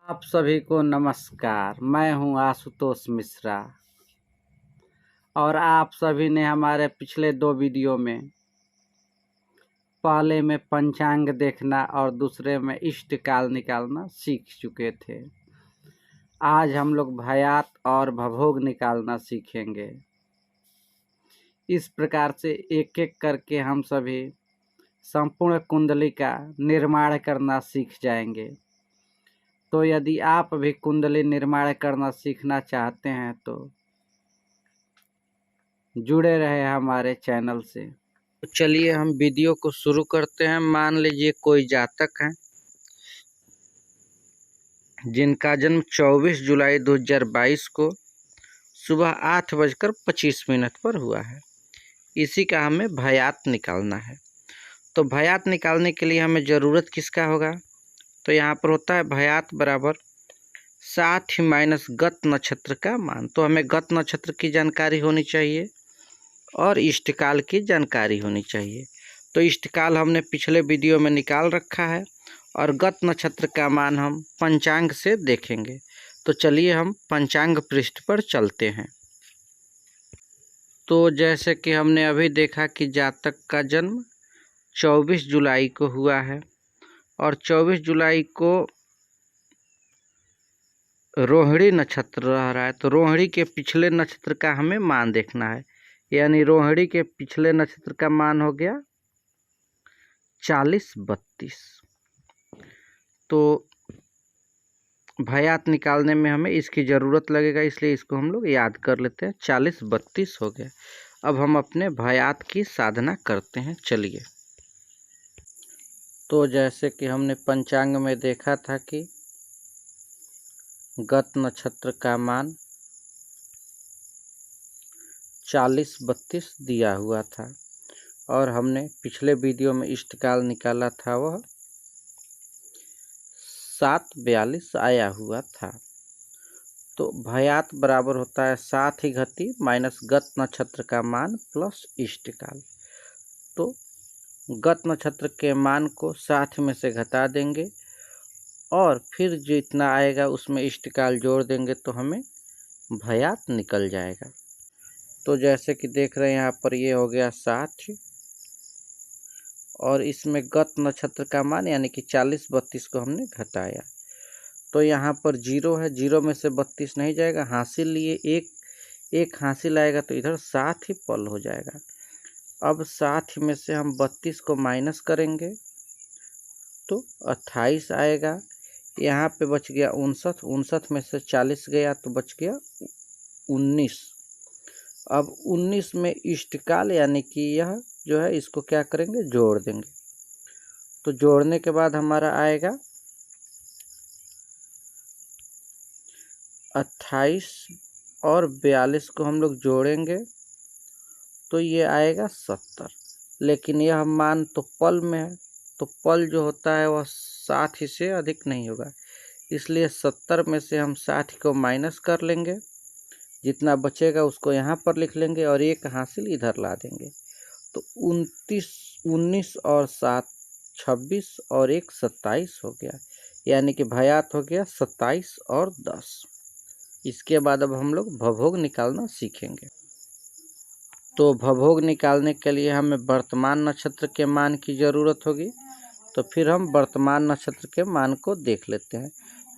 आप सभी को नमस्कार। मैं हूं आशुतोष मिश्रा और आप सभी ने हमारे पिछले 2 वीडियो में पहले में पंचांग देखना और दूसरे में इष्टकाल निकालना सीख चुके थे। आज हम लोग भयात और भभोग निकालना सीखेंगे। इस प्रकार से एक एक करके हम सभी संपूर्ण कुंडली का निर्माण करना सीख जाएंगे। तो यदि आप भी कुंडली निर्माण करना सीखना चाहते हैं तो जुड़े रहे हमारे चैनल से। तो चलिए हम वीडियो को शुरू करते हैं। मान लीजिए कोई जातक है जिनका जन्म 24 जुलाई 2022 को सुबह 8:25 पर हुआ है। इसी का हमें भयात निकालना है। तो भयात निकालने के लिए हमें ज़रूरत किसका होगा? तो यहाँ पर होता है भयात बराबर 60 माइनस गत नक्षत्र का मान। तो हमें गत नक्षत्र की जानकारी होनी चाहिए और इष्टकाल की जानकारी होनी चाहिए। तो इष्टकाल हमने पिछले वीडियो में निकाल रखा है और गत नक्षत्र का मान हम पंचांग से देखेंगे। तो चलिए हम पंचांग पृष्ठ पर चलते हैं। तो जैसे कि हमने अभी देखा कि जातक का जन्म 24 जुलाई को हुआ है और 24 जुलाई को रोहिणी नक्षत्र रह रहा है। तो रोहिणी के पिछले नक्षत्र का हमें मान देखना है, यानी रोहिणी के पिछले नक्षत्र का मान हो गया 40-32। तो भयात निकालने में हमें इसकी ज़रूरत लगेगा, इसलिए इसको हम लोग याद कर लेते हैं। 40-32 हो गया। अब हम अपने भयात की साधना करते हैं। चलिए, तो जैसे कि हमने पंचांग में देखा था कि गत नक्षत्र का मान 40-32 दिया हुआ था और हमने पिछले वीडियो में इष्टकाल निकाला था, वह 7:42 आया हुआ था। तो भयात बराबर होता है 7 ही घटी माइनस गत नक्षत्र का मान प्लस इष्टकाल। तो गत नक्षत्र के मान को 60 में से घटा देंगे और फिर जितना आएगा उसमें इष्टकाल जोड़ देंगे तो हमें भयात निकल जाएगा। तो जैसे कि देख रहे हैं यहाँ पर ये हो गया 60 और इसमें गत नक्षत्र का मान यानी कि 40-32 को हमने घटाया। तो यहाँ पर 0 है, 0 में से 32 नहीं जाएगा। हासिल लिए एक हासिल आएगा तो इधर 60 ही पल हो जाएगा। अब 60 में से हम 32 को माइनस करेंगे तो 28 आएगा। यहाँ पे बच गया 59, 59 में से 40 गया तो बच गया 19। अब 19 में इष्टकाल यानी कि यह जो है इसको क्या करेंगे, जोड़ देंगे। तो जोड़ने के बाद हमारा आएगा 28 और 42 को हम लोग जोड़ेंगे तो ये आएगा 70। लेकिन यह मान तो पल में है, तो पल जो होता है वह 60 से अधिक नहीं होगा, इसलिए 70 में से हम 60 को माइनस कर लेंगे। जितना बचेगा उसको यहाँ पर लिख लेंगे और एक हासिल इधर ला देंगे। तो 19 और 7 26 और 1 27 हो गया, यानी कि भयात हो गया 27 और 10। इसके बाद अब हम लोग भभोग निकालना सीखेंगे। तो भभोग निकालने के लिए हमें वर्तमान नक्षत्र के मान की ज़रूरत होगी। तो फिर हम वर्तमान नक्षत्र के मान को देख लेते हैं।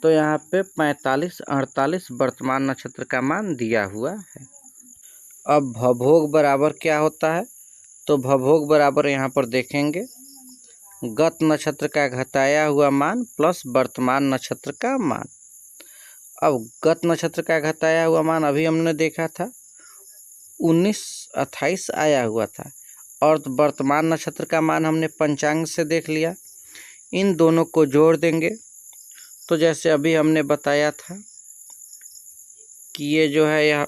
तो यहाँ पे 45-48 वर्तमान नक्षत्र का मान दिया हुआ है। अब भभोग बराबर क्या होता है? तो भभोग बराबर यहाँ पर देखेंगे गत नक्षत्र का घटाया हुआ मान प्लस वर्तमान नक्षत्र का मान। अब गत नक्षत्र का घटाया हुआ मान अभी हमने देखा था 19-28 आया हुआ था और वर्तमान नक्षत्र का मान हमने पंचांग से देख लिया। इन दोनों को जोड़ देंगे तो जैसे अभी हमने बताया था कि ये जो है यह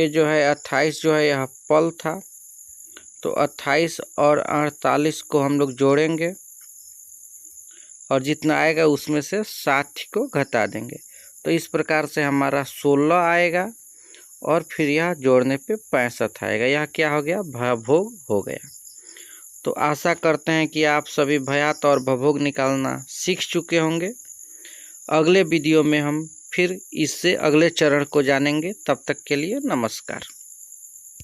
जो है 28 जो है यह पल था। तो 28 और 48 को हम लोग जोड़ेंगे और जितना आएगा उसमें से 60 को घटा देंगे। तो इस प्रकार से हमारा 16 आएगा और फिर यह जोड़ने पे 65 आएगा। यह क्या हो गया? भयभोग हो गया। तो आशा करते हैं कि आप सभी भयात और भवभोग निकालना सीख चुके होंगे। अगले वीडियो में हम फिर इससे अगले चरण को जानेंगे। तब तक के लिए नमस्कार।